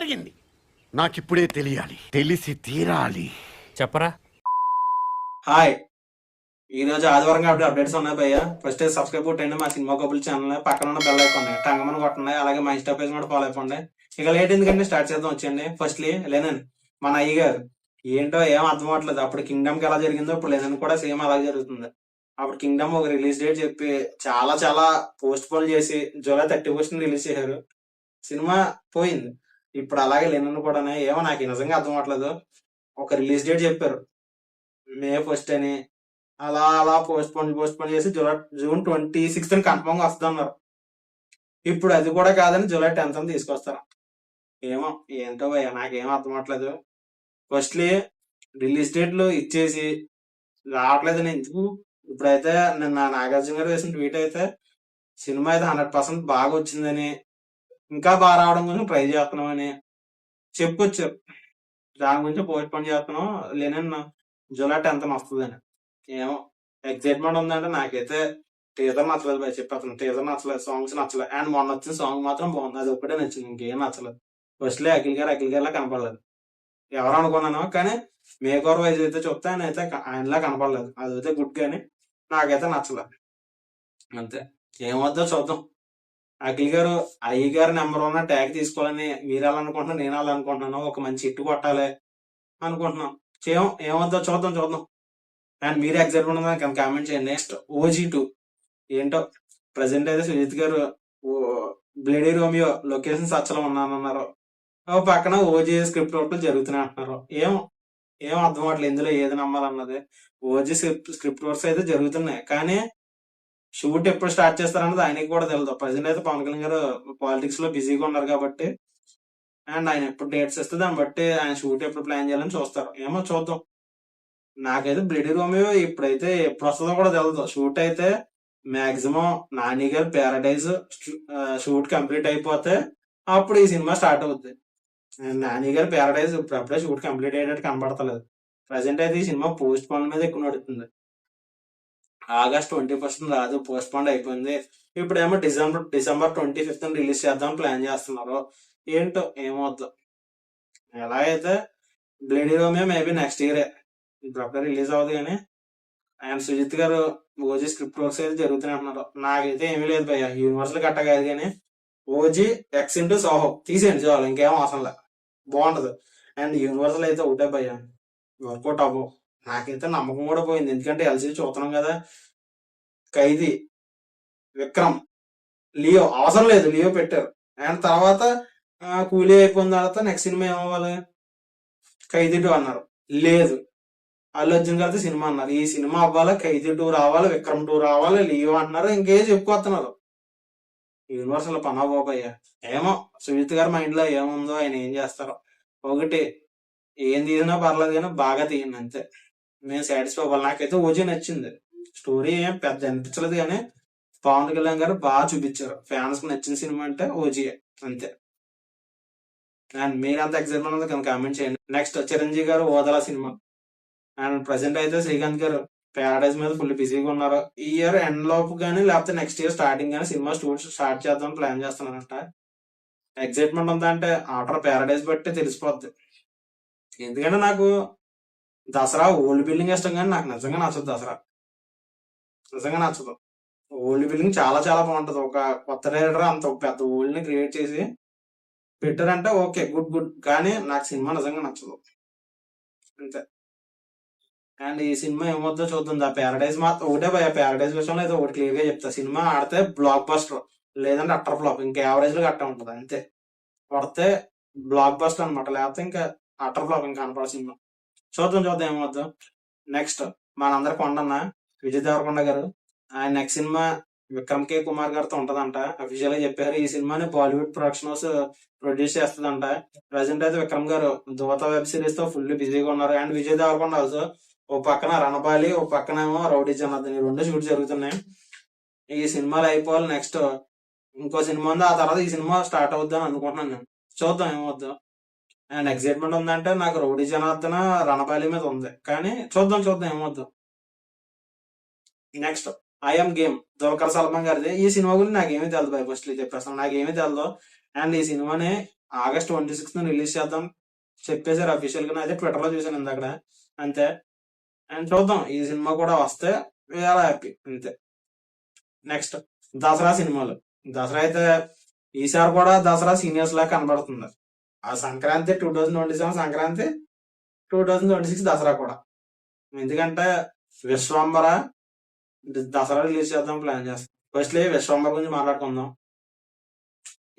జరిగింది? నాకిప్పుడే తెలియాలి, తెలిసి తీరాలి. చెప్పరా. హాయ్, ఈ రోజు ఆదివారం కాబట్టి అప్డేట్స్ ఉన్నాయి భయ్య. ఫస్ట్ సబ్స్క్రైబ్ కొట్టండి మా సినిమా కబుల్ ఛానల్, పక్కన ఉన్న బెల్ ఐకాన్ టంగమని కొట్టండి. అలాగే మా ఇన్స్టా పేజ్ కూడా ఫాలో అయిపోండి. ఇక లేట్ ఎందుకంటే స్టార్ట్ చేద్దాం వచ్చేయండి. ఫస్ట్లీ లెనన్, మన అయ్య గారు ఏంటో ఏం అర్థం అవట్లేదు. అప్పుడు కింగ్డమ్ కి ఎలా జరిగిందో ఇప్పుడు లెనన్ కూడా సేమ్ అలాగే జరుగుతుంది. అప్పుడు కింగ్డమ్ ఒక రిలీజ్ డేట్ చెప్పి చాలా చాలా పోస్ట్ పోన్ చేసి జూలై 31 రిలీజ్ చేశారు. సినిమా పోయింది. ఇప్పుడు అలాగే లెనన్ కూడా ఏమో నాకు నిజంగా అర్థం అవట్లేదు. ఒక రిలీజ్ డేట్ చెప్పారు మే 1 అని, అలా అలా పోస్ట్ పోన్ చేసి జూన్ 26 కన్ఫర్మ్ గా వస్తుంది అన్నారు. ఇప్పుడు అది కూడా కాదని జూలై 10 తీసుకొస్తారు. ఏమో ఏంటో భయ్య నాకేం అర్థం అవట్లేదు. ఫస్ట్లీ రిలీజ్ డేట్లు ఇచ్చేసి రావట్లేదని ఎందుకు. ఇప్పుడైతే నిన్న నాగార్జున గారు వేసిన ట్వీట్ అయితే సినిమా అయితే 100% బాగా వచ్చిందని, ఇంకా బాగా రావడం గురించి ట్రై చేస్తున్నామని చెప్పుకొచ్చారు. దాని గురించి పోస్ట్ పోన్ చేస్తున్నాం, లేనన్న జూలై 10 వస్తుందని. ఏమో ఎక్సైట్మెంట్ ఉందంటే నాకైతే టీజర్ నచ్చలేదు భయ, చెప్పేస్తాను. టీజర్ నచ్చలేదు, సాంగ్స్ నచ్చలేదు. అండ్ మొన్న వచ్చిన సాంగ్ మాత్రం బాగుంది, అది ఒక్కటే నచ్చింది, ఇంకేం నచ్చలేదు. ఫస్ట్లీ అఖిల్ గారిలా కనపడలేదు. ఎవరు అనుకున్నాను, కానీ మేకర్ వైజ్ అయితే చూస్తే ఆయన అయితే ఆయనలా కనపడలేదు. అదైతే గుడ్, కానీ నాకైతే నచ్చలేదు. అంతే, ఏమవుద్దో చూద్దాం. అఖిల్ గారు అయ్య గారు నెంబర్ 1 ట్యాగ్ తీసుకోవాలని మీరు ఎలా అనుకుంటున్నాను, నేను అలా అనుకుంటున్నాను. ఒక మంచి హిట్ కొట్టాలి అనుకుంటున్నాం. ఏమవుద్దో చూద్దాం. అండ్ మీరు ఎగ్జైట్మెంట్ ఉందా కామెంట్ చేయండి. నెక్స్ట్ OG2 ఏంటో ప్రజెంట్ అయితే సుజిత్ గారు బ్లేడీ రోమియో లొకేషన్స్ అచ్చలో ఉన్నానన్నారు. పక్కన ఓజీ స్క్రిప్ట్ వర్క్లు జరుగుతున్నాయి అంటున్నారు. ఏం అర్థం అవట్లేదు ఇందులో ఏది నమ్మాలన్నది. ఓజీ స్క్రిప్ట్ వర్క్స్ అయితే జరుగుతున్నాయి, కానీ షూట్ ఎప్పుడు స్టార్ట్ చేస్తారన్నది ఆయనకి కూడా తెలియదు. ప్రజెంట్ అయితే పవన్ కళ్యాణ్ గారు పాలిటిక్స్ లో బిజీగా ఉన్నారు కాబట్టి, అండ్ ఆయన ఎప్పుడు డేట్స్ ఇస్తే దాన్ని బట్టి ఆయన షూట్ ఎప్పుడు ప్లాన్ చేయాలని చూస్తారు. ఏమో చూద్దాం. నాకైతే బ్లడీ రోమియో ఇప్పుడైతే ఎప్పుడు వస్తుందో కూడా తెలియదు. షూట్ అయితే మాక్సిమం నాని గారు ప్యారడైజ్ షూట్ కంప్లీట్ అయిపోతే అప్పుడు ఈ సినిమా స్టార్ట్ అవుద్ది. నాని గారు ప్యారడైజ్ ఇప్పుడప్పుడే షూట్ కంప్లీట్ అయ్యేటట్టు కనబడతలేదు. ప్రజెంట్ అయితే ఈ సినిమా పోస్ట్ పోన్ మీద ఎక్కువ నడుస్తుంది. ఆగస్ట్ 21 రాదు, పోస్ట్ పోన్ అయిపోయింది. ఇప్పుడేమో డిసెంబర్ 25 రిలీజ్ చేద్దాం ప్లాన్ చేస్తున్నారు. ఏంటో ఏమవుద్దు. ఎలా అయితే బ్లేడీ రోమియో మేబీ నెక్స్ట్ ఇయరే, ఇప్పుడు అప్పుడే రిలీజ్ అవ్వదు. కానీ ఆయన సుజిత్ గారు ఓజీ స్క్రిప్ట్ వర్క్స్ అయితే జరుగుతూనే అంటున్నారు. నాకైతే ఏమీ లేదు భయ్య, యూనివర్సల్ కట్ట కాదు, కానీ ఓజీ X ఇంటూ సోహో తీసేయండి చాలు, ఇంకేం అవసరం లేదు, బాగుంటది. అండ్ యూనివర్సల్ అయితే ఒకటే భయ్య, వర్కౌట్ అవ్వవు. నాకైతే నమ్మకం కూడా పోయింది, ఎందుకంటే ఎల్సీ చూస్తున్నాం కదా. ఖైదీ, విక్రమ్, లియో అవసరం లేదు, లియో పెట్టారు. అండ్ తర్వాత కూలీ అయిపోయిన తర్వాత నెక్స్ట్ సినిమా ఏమవ్వాలి, ఖైదీ 2 అన్నారు. లేదు, అల్లు అర్జున్ గారితో సినిమా అన్నారు. ఈ సినిమా అవ్వాలి, ఖైదీ 2 రావాలి, విక్రమ్ 2 రావాలి, లియో అంటున్నారు, ఇంకేం చెప్పుకొస్తున్నారు. యూనివర్సల్ పనా బాబయ్య. ఏమో సుజిత్ గారి మైండ్ లో ఏముందో, ఆయన ఏం చేస్తారో. ఒకటి ఏం తీసినా పర్లేదు, కానీ బాగా తీయండి అంతే. నేను సాటిస్ఫై అవ్వాలి. నాకైతే ఓజీ నచ్చింది. స్టోరీ ఏం పెద్ద అనిపించలేదు, కానీ పవన్ కళ్యాణ్ గారు బాగా చూపించారు. ఫ్యాన్స్ కి నచ్చిన సినిమా అంటే ఓజీ అంతే. అండ్ మీరంతా ఎగ్జైట్మెంట్ ఉంది కానీ కామెంట్ చేయండి. నెక్స్ట్ చిరంజీవి గారు ఓదలా సినిమా. అండ్ ప్రజెంట్ అయితే శ్రీకాంత్ గారు ప్యారడైజ్ మీద ఫుల్ బిజీగా ఉన్నారు. ఈ ఇయర్ ఎండ్ లోపు కానీ లేకపోతే నెక్స్ట్ ఇయర్ స్టార్టింగ్ కానీ సినిమా స్టార్ట్ చేద్దాం ప్లాన్ చేస్తున్నారంట. ఎగ్జైట్మెంట్ ఉందా అంటే ఆఫ్టర్ ప్యారడైజ్ బట్టి తెలిసిపోద్ది. ఎందుకంటే నాకు దసరా ఓల్డ్ బిల్డింగ్ ఇష్టం, కానీ నాకు నిజంగా నచ్చదు. దసరా నిజంగా నచ్చదు. ఓల్డ్ బిల్డింగ్ చాలా చాలా బాగుంటది. ఒక కొత్త డైరెక్టర్ అంత పెద్ద ఓల్డ్ ని క్రియేట్ చేసి పెట్టారంటే ఓకే, గుడ్, కానీ నాకు సినిమా నిజంగా నచ్చదు అంతే. అండ్ ఈ సినిమా ఏమవుతుందో చూద్దాం. ఆ ప్యారడైజ్ మాత్రం ఒకటే భయ, ప్యారడైజ్ విషయంలో అయితే ఒకటి క్లియర్ గా చెప్తా, సినిమా ఆడితే బ్లాక్ బస్టర్, లేదంటే అట్టర్ ఫ్లాప్, ఇంకా యావరేజ్ లో గట్టా ఉంటది అంతే. పడితే బ్లాక్ బస్టర్ అనమాట, లేకపోతే ఇంకా అట్టర్ ఫ్లాప్, ఇంకా కనపడ సినిమా. చూద్దాం ఏమవుద్దాం. నెక్స్ట్ మనందరి కొండన్న విజయ్ దేవరకొండ గారు, ఆయన నెక్స్ట్ సినిమా విక్రమ్ కే కుమార్ గారితో ఉంటదంట. అఫీషియల్ గా చెప్పారు. ఈ సినిమాని బాలీవుడ్ ప్రొడక్షన్ హౌస్ ప్రొడ్యూస్ చేస్తుందంట. ప్రజెంట్ అయితే విక్రమ్ గారు దూత వెబ్ సిరీస్ తో ఫుల్ బిజీగా ఉన్నారు. అండ్ విజయ్ దేవరకొండ ఆల్సో ఓ పక్కన రణపాలి, ఓ పక్కన ఏమో రౌడీ జనార్దన్, ఈ 2 షూట్ జరుగుతున్నాయి. ఈ సినిమాలు అయిపోవాలి, నెక్స్ట్ ఇంకో సినిమా ఉంది, ఆ తర్వాత ఈ సినిమా స్టార్ట్ అవుద్దని అనుకుంటున్నాను నేను. చూద్దాం ఏమవుద్దాం. అండ్ ఎక్సైట్మెంట్ ఉందంటే నాకు రౌడీ జనార్దన్, రణపాలి మీద ఉంది, కానీ చూద్దాం ఏమవుద్దాం. Next I'm game, Dulquer Salmaan గారిది. ఈ సినిమా గురించి నాకేమీ తెలియదు, ఫస్ట్లీ చెప్పేస్తాను, నాకేమీ తెలియదు. అండ్ ఈ సినిమాని ఆగస్ట్ 26 రిలీజ్ చేద్దాం చెప్పేశారు అఫీషియల్ గా. అయితే ట్విట్టర్ లో చూసాను ఇందాక అంతే. అండ్ చూద్దాం ఈ సినిమా కూడా వస్తే చాలా హ్యాపీ అంతే. నెక్స్ట్ దసరా సినిమాలు. దసరా అయితే ఈసారి కూడా దసరా సీనియర్స్ లాగా కనబడుతుంది. ఆ సంక్రాంతి 2027 సంక్రాంతి, 2026 దసరా కూడా. ఎందుకంటే విశ్వంబర దసరా రిలీజ్ చేద్దాం ప్లాన్ చేస్తాం. ఫస్ట్లీ విశ్వంబర గురించి మాట్లాడుకుందాం.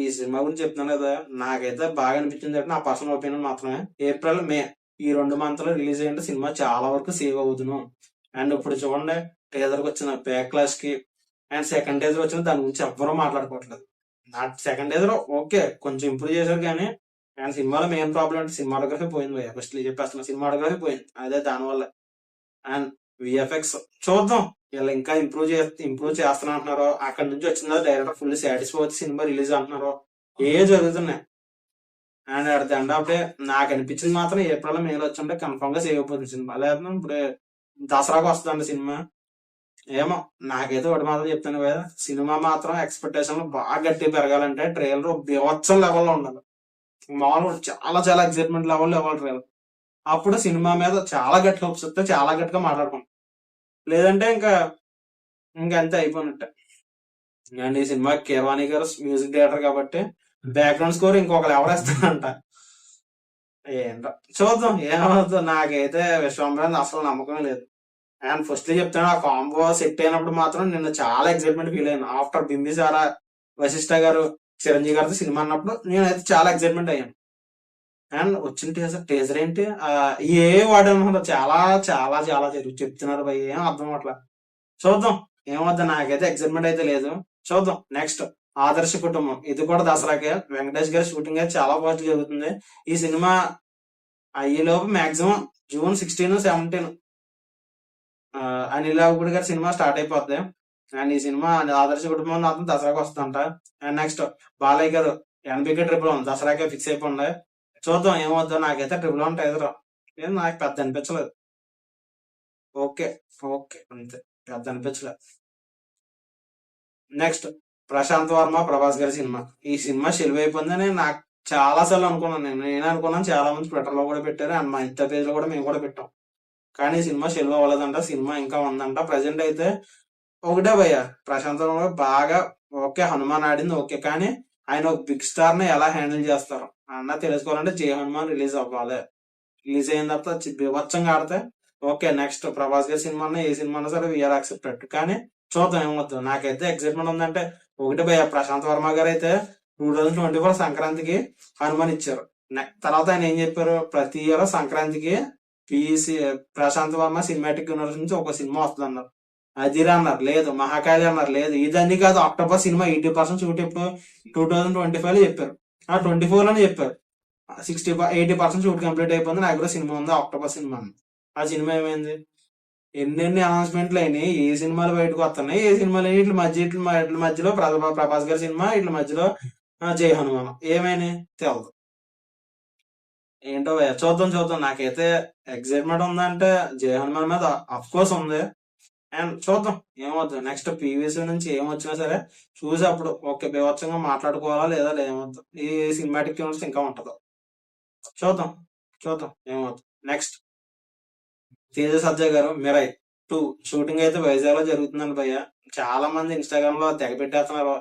ఈ సినిమా గురించి చెప్తున్నాను కదా, నాకైతే బాగా అనిపించింది అంటే నా పర్సనల్ ఒపీనియన్ మాత్రమే. ఏప్రిల్ మే ఈ 2 months లో రిలీజ్ అయ్యింటే సినిమా చాలా వరకు సేవ్ అవుతును. అండ్ ఇప్పుడు చూడండి టీజర్కి వచ్చిన బ్యాక్ క్లాస్ కి అండ్ సెకండ్ టీజర్ వచ్చిన దాని గురించి ఎవ్వరూ మాట్లాడుకోవట్లేదు. నా సెకండ్ టీజర్ ఓకే కొంచెం ఇంప్రూవ్ చేశారు కానీ అండ్ సినిమాలో మెయిన్ ప్రాబ్లం అంటే సినిమాటోగ్రఫీ పోయింది భయ్య. ఫస్ట్ చెప్పేస్తున్నా సినిమాటోగ్రఫీ పోయింది, అదే దానివల్ల. అండ్ విఎఫ్ఎక్స్ చూద్దాం వీళ్ళు ఇంకా ఇంప్రూవ్ చేస్తున్నా అంటున్నారు. అక్కడ నుంచి వచ్చిందా డైరెక్టర్ ఫుల్ సాటిస్ఫై వచ్చి సినిమా రిలీజ్ అంటున్నారు. జరుగుతున్నాయి. And at the end of day నాకు అనిపించింది మాత్రం ఏప్రిల్ మేలో వచ్చింటే కన్ఫర్మ్ గా సేవ్ అయిపోతుంది సినిమా. లేదా ఇప్పుడు దసరాకు వస్తుందండి సినిమా. ఏమో నాకైతే ఒకటి మాత్రం చెప్తాను కదా, సినిమా మాత్రం ఎక్స్పెక్టేషన్ బాగా గట్టి పెరగాలంటే ట్రైలర్ బీభత్సం లెవెల్లో ఉండాలి. మామూలు చాలా చాలా ఎక్సైట్మెంట్ లెవెల్లో ఇవ్వాలి ట్రైలర్. అప్పుడు సినిమా మీద చాలా గట్టి హోప్స్ వస్తే చాలా గట్టిగా మాట్లాడుకుంటాం. లేదంటే ఇంకా అంతే అయిపోయినట్టే. అండ్ ఈ సినిమా కీరవాణి గారు మ్యూజిక్ డైరెక్టర్ కాబట్టి బ్యాక్గ్రౌండ్ స్కోర్ ఇంకొకరు ఎవరేస్తారంట. ఏంటో చూద్దాం ఏమవుతుంది. నాకైతే విశ్వంబర అసలు నమ్మకమే లేదు. అండ్ ఫస్ట్ చెప్తాను ఆ కాంబో సెట్ అయినప్పుడు మాత్రం నిన్న చాలా ఎక్సైట్మెంట్ ఫీల్ అయ్యాను. ఆఫ్టర్ బింబిసారా వశిష్ఠ గారు చిరంజీవి గారితో సినిమా అన్నప్పుడు నేనైతే చాలా ఎక్సైట్మెంట్ అయ్యాను. అండ్ వచ్చిన టీజర్ ఏంటి ఏ వాడు అనమాట చాలా చాలా చాలా చెప్తున్నారు భయ, ఏం అర్థం అవట్లేదు. చూద్దాం ఏమవుతుంది. నాకైతే ఎక్సైట్మెంట్ అయితే లేదు. చూద్దాం. నెక్స్ట్ ఆదర్శ కుటుంబం. ఇది కూడా దసరాకే. వెంకటేష్ గారి షూటింగ్ అయితే చాలా పాజిటివ్ జరుగుతుంది. ఈ సినిమా అయ్యేలోపు మాక్సిమం June 16, 17 అనిల్ రావిపూడి గారి సినిమా స్టార్ట్ అయిపోద్ది. అండ్ ఈ సినిమా ఆదర్శ కుటుంబం మాత్రం దసరాకి వస్తుందంట. అండ్ నెక్స్ట్ బాలయ్య గారు ఎన్బికే 111 దసరాకే ఫిక్స్ అయిపోయింది. చూద్దాం ఏమవుతుందో. నాకైతే 111 టైజర్ ఏం నాకు పెద్ద అనిపించలేదు. ఓకే ఓకే అంతే, పెద్ద అనిపించలేదు. నెక్స్ట్ ప్రశాంత్ వర్మ ప్రభాస్ గారి సినిమా. ఈ సినిమా షెల్వ్ అయిపోయిందని నాకు చాలా సార్లు అనుకున్నాను. నేను అనుకున్నాను, చాలా మంది ట్విట్టర్ లో కూడా పెట్టారు అండ్ మా ఇన్స్టా పేజ్ లో కూడా మేము కూడా పెట్టాం. కానీ సినిమా షెల్వ్ అవ్వలేదంట, సినిమా ఇంకా ఉందంట. ప్రజెంట్ అయితే ఒకటే భయ్య, ప్రశాంత్ వర్మ బాగా ఓకే హనుమాన్ ఆడింది ఓకే, కానీ ఆయన ఒక బిగ్ స్టార్ ని ఎలా హ్యాండిల్ చేస్తారు అన్న తెలుసుకోవాలంటే జై హనుమాన్ రిలీజ్ అవ్వాలి. రిలీజ్ అయిన తర్వాత బీభత్సంగా ఆడితే ఓకే. నెక్స్ట్ ప్రభాస్ గారి సినిమా ఏ సినిమా అన్నా సరే వీఆర్ యాక్సెప్టెడ్. కానీ చూద్దాం ఏమవుతుంది. నాకైతే ఎక్సైట్మెంట్ ఉందంటే ఒకటి భయ్య, ప్రశాంత్ వర్మ గారు అయితే 2024 సంక్రాంతికి హనుమాన్ ఇచ్చారు. తర్వాత ఆయన ఏం చెప్పారు, ప్రతి ఇయర్ సంక్రాంతికి ప్రశాంత్ వర్మ సినిమాటిక్ యూనివర్స్ నుంచి ఒక సినిమా వస్తుంది అన్నారు. అదిరా అన్నారు లేదు, మహాకాళి అన్నారు లేదు, ఇదన్నీ కాదు అక్టోబర్ సినిమా 80% షూట్ ఎప్పుడు 2025 చెప్పారు. 24 అని చెప్పారు. 80% షూట్ కంప్లీట్ అయిపోయింది. నాకు కూడా సినిమా ఉంది అక్టోబర్ సినిమా. ఆ సినిమా ఏమైంది? ఎన్నెన్ని అనౌన్స్మెంట్లు అయినాయి, ఏ సినిమాలు బయటకు వస్తున్నాయి, ఏ సినిమాలు ఇట్ల మధ్యలో ప్రభాస్ గారి సినిమా, ఇట్ల మధ్యలో జై హనుమాన్ ఏమైనాయి తెలదు. ఏంటో చూద్దాం. నాకైతే ఎక్సైట్మెంట్ ఉందంటే జై హనుమాన్ మీద అఫ్ కోర్స్ ఉంది. అండ్ చూద్దాం ఏమవుతుంది. నెక్స్ట్ పీవీసీ నుంచి ఏమొచ్చినా సరే చూసి అప్పుడు ఓకే బీభత్సంగా మాట్లాడుకోవాలా లేదా ఏమవుతుంది. ఈ సినిమాటిక్ యూనివర్స్ ఇంకా ఉంటుందో చూద్దాం ఏమవుతుంది. నెక్స్ట్ తేజ సజ్జా గారు మిరాయ్ 2 షూటింగ్ అయితే వైజాగ్ లో జరుగుతుందండి భయ్య. చాలా మంది ఇన్స్టాగ్రామ్ లో తెగ పెట్టేస్తున్నారు.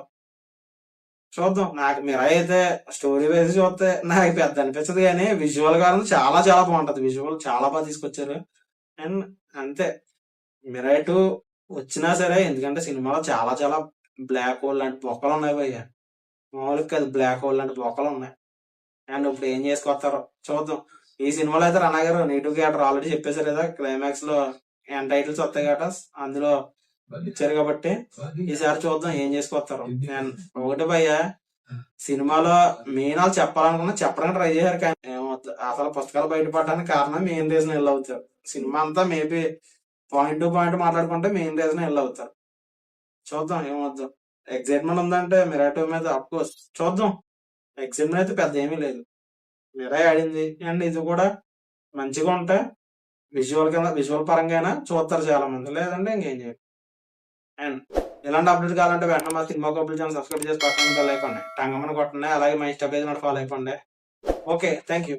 చూద్దాం. నాకు మిరాయ్ అయితే స్టోరీ వైజ్ చూస్తే నాకు పెద్ద అనిపించదు కానీ విజువల్ గా చాలా చాలా బాగుంటది. విజువల్ చాలా బాగా తీసుకొచ్చారు. అండ్ అంతే మిరాయ్ 2 వచ్చినా సరే, ఎందుకంటే సినిమాలో చాలా చాలా బ్లాక్ హోల్ లాంటి బొక్కలు ఉన్నాయి భయ్య. మామూలుగా కాదు, బ్లాక్ హోల్ లాంటి బొక్కలు ఉన్నాయి. అండ్ ఇప్పుడు ఏం చేసుకొస్తారో చూద్దాం. ఈ సినిమాలో అయితే రన్నా గారు నెగిటివ్ క్యారెక్టర్ ఆల్రెడీ చెప్పేశారు కదా, క్లైమాక్స్ లో ఎన్ టైటిల్స్ వస్తాయి కదా అందులో ఇచ్చారు కాబట్టి ఈసారి చూద్దాం ఏం చేసుకొస్తారు. నేను ఒకటి భయ్య, సినిమాలో మెయిన్ వాళ్ళు చెప్పాలనుకున్నా చెప్పడానికి ట్రై చేశారు కానీ ఏమవుతుంది, అసలు పుస్తకాలు బయటపడడానికి కారణం మెయిన్ రీజన్ వెళ్ళి అవుతారు. సినిమా అంతా మేబీ పాయింట్ టు పాయింట్ మాట్లాడుకుంటే మెయిన్ రీజన్ వెళ్ళి అవుతారు. చూద్దాం ఏమవుతాం. ఎక్సైట్మెంట్ ఉందంటే మిరాయ్ 2 మీద అఫ్ కోర్స్ చూద్దాం. ఎక్సైట్మెంట్ అయితే పెద్ద ఏమీ లేదు. మిరాయ్ ఆడింది అండ్ ఇది కూడా మంచిగా ఉంటే విజువల్ పరంగా చూస్తారు చాలా మంది, లేదంటే ఇంకేం చేయాలి. అండ్ ఇలాంటి అప్డేట్ కావాలంటే వెంటనే మా సినిమా కబుల్ ఛానల్ సబ్స్క్రైబ్ చేసి పక్కన బెల్ ఐకాన్ టంగమని కొట్టండి. అలాగే మా ఇన్స్టా పేజ్ ఫాలో అయిపోండి. Okay, thank you.